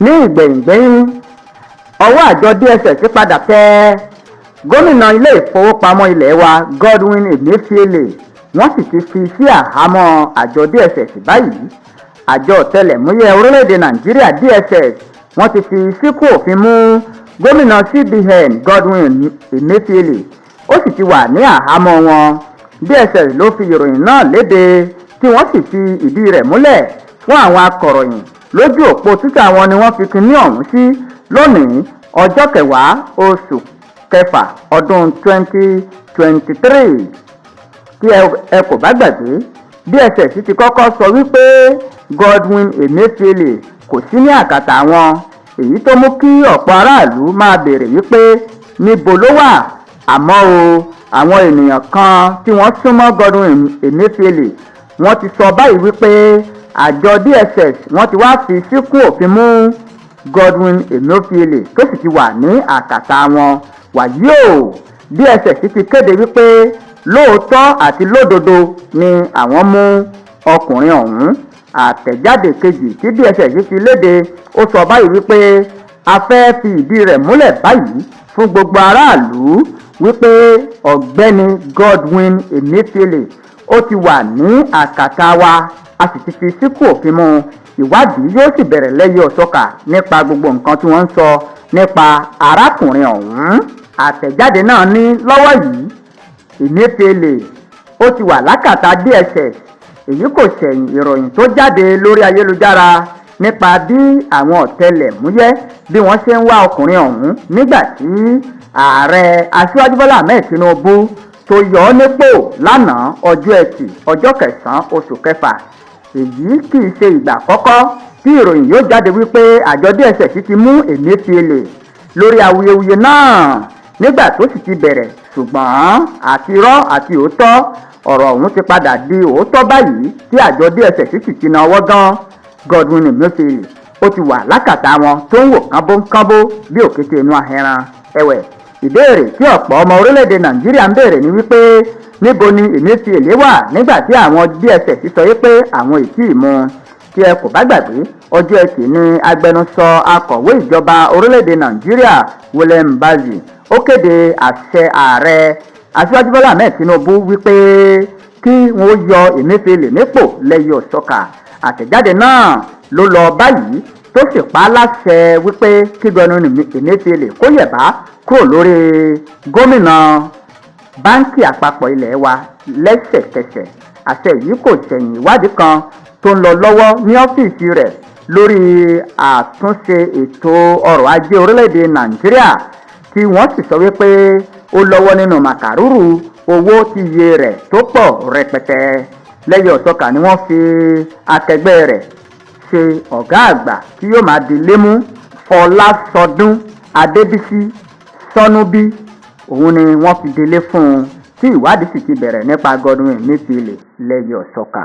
Nigbeyin ọwọ́ àjọ DSS padà tẹ gómìnà ilé ìfowópamọ́ ilé wa Godwin Emefiele, wọ́n sì ti fi sí àhámọ́ àjọ DSS báyìí. Àjọ ọ̀tẹlẹ̀múyẹ́ orílẹ̀-èdè Nàìjíríà DSS wọ́n ti fi síkú òfin mú gómìnà CBN Godwin Emefiele, ó sì ti wà ní àhámọ́ wọn. DSS ló fi ìròyìn náà léde tí wọ́n sì fi ìdí rẹ̀ múlẹ̀ fún àwọn akọ̀ròyìn lójú òpó Twitter wọn ni wọ́n fi kinní ọ̀hún sí lónìí ọjọ́ 10 oṣù kẹfà ọdún 2023. Tí ẹ kò bá gbàgbé, DSS ti kọ́kọ́ sọ wípé Godwin Emefiele kò sí ní àkàtà wọn, èyí tó mú kí ọ̀pọ̀ aráàlú máa béèrè wípé níbo ló wà. Àmọ́ àwọn ènìyàn kan tí wọ́n súnmọ́ Godwin Emefiele wọ́n ti sọ báyìí wípé àjọ DSS wọ́n ti wá fi síkú òfin mú Godwin Emefiele tó sì ti wà ní àkàtà wọn. Wàyí o, DSS ti kéde wípé lóòótọ́ àti lódodo ni àwọn mú ọkùnrin ọ̀hún. Àtẹ̀jáde kejì tí DSS fi léde ó sọ báyìí wípé a fẹ́ fi ìdí rẹ̀ múlẹ̀ báyìí fún gbogbo aráàlú wípé ọ̀gbẹ́ni Godwin Emefiele ó ti wà ní àkàtà wa, a sì ti fi síkú òfin mú. Ìwádìí yóò sì bẹ̀rẹ̀ lẹ́yìn ọ̀sọ́kà nípa gbogbo nǹkan tí wọ́n ń sọ nípa arákùnrin ọ̀hún. Àtẹ̀jáde náà ní lọ́wọ́ yìí Emefiele ó ti wà lákàtà DSS. Èyí kò ṣẹ̀yìn ìròyìn tó jáde lórí ayélujára nípa bí àwọn ọ̀tẹlẹ̀múyẹ́ bí wọ́n ṣe ń wá ọkùnrin ọ̀hún nígbà tí ààrẹ Aṣíwájú Bọ́lá Ahmed Tinubu tó yọ ọ́ nípò lánàá ọjọ́ Ẹtì ọjọ́ 9 oṣù kẹfà. Èyí kì í ṣe ìgbà àkọ́kọ́ tí ìròyìn yóò jáde wípé àjọ DSS ti mú Emefiele lórí awuyewuye náà nígbà tó sì ti bẹ̀rẹ̀, ṣùgbọ́n àti irọ́ àti òótọ́ ọ̀rọ̀ ọ̀hún ti padà di òótọ́ báyìí tí àjọ DSS sì ti na ọwọ́ gan. Godwin Emefiele ó ti wà lákàtà wọn tó ń wò kánbókánbó bí òkété inú ahẹ́ran. Ẹ̀wẹ̀, ìbéèrè tí ọ̀pọ̀ ọmọ orílẹ̀-èdè Nàìjíríà ń béèrè ni wípé níbo ni Emefiele wà nígbà tí àwọn DSS sọ wípé àwọn ì tíì mú. Tí ẹ kò bá gbàgbé, ọjọ́ Ẹtì ni agbẹnusọ akọ̀wé ìjọba orílẹ̀-èdè Nàìjíríà William Bazi ó kéde àṣẹ ààrẹ Aṣíwájú Bọ́lá Ahmed Tinubu wípé kí wọ́n yọ Emefiele nípò lẹ́yìn ọ̀sọ́kà. Àtẹ̀jáde náà ló lọ báyìí tó sì pa á láṣẹ wípé kí Godwin Emefiele kó yẹ̀bá kúrò lórí gómìnà báńkì àpapọ̀ ilé wa lẹ́sẹ̀kẹsẹ̀. Àṣẹ yìí kò ṣẹ̀yìn ìwádìí kan tó ń lọ lọ́wọ́ ní ọ́fíìsì rẹ̀ lórí àtúnṣe ètò ọrọ̀ ajé orílẹ̀-èdè Nàìjíríà, tí wọ́n sì sọ wípé ó lọ́wọ́ nínú màkàrúrù owó tí iye rẹ̀ tó pọ̀ rẹpẹtẹ. Lẹ́yìn ọ̀sọ́kà ni wọ́n fi akẹgbẹ́ rẹ̀ ṣe ọ̀gá àgbà tí yóò máa di lémú Fọlásọdún Adébísí Sọ́núbí. Òun ni wọ́n fi délé fún un tí ìwádìí sì ti bẹ̀rẹ̀ nípa Godwin Emefiele lẹ́yìn ọ̀sọ́kà.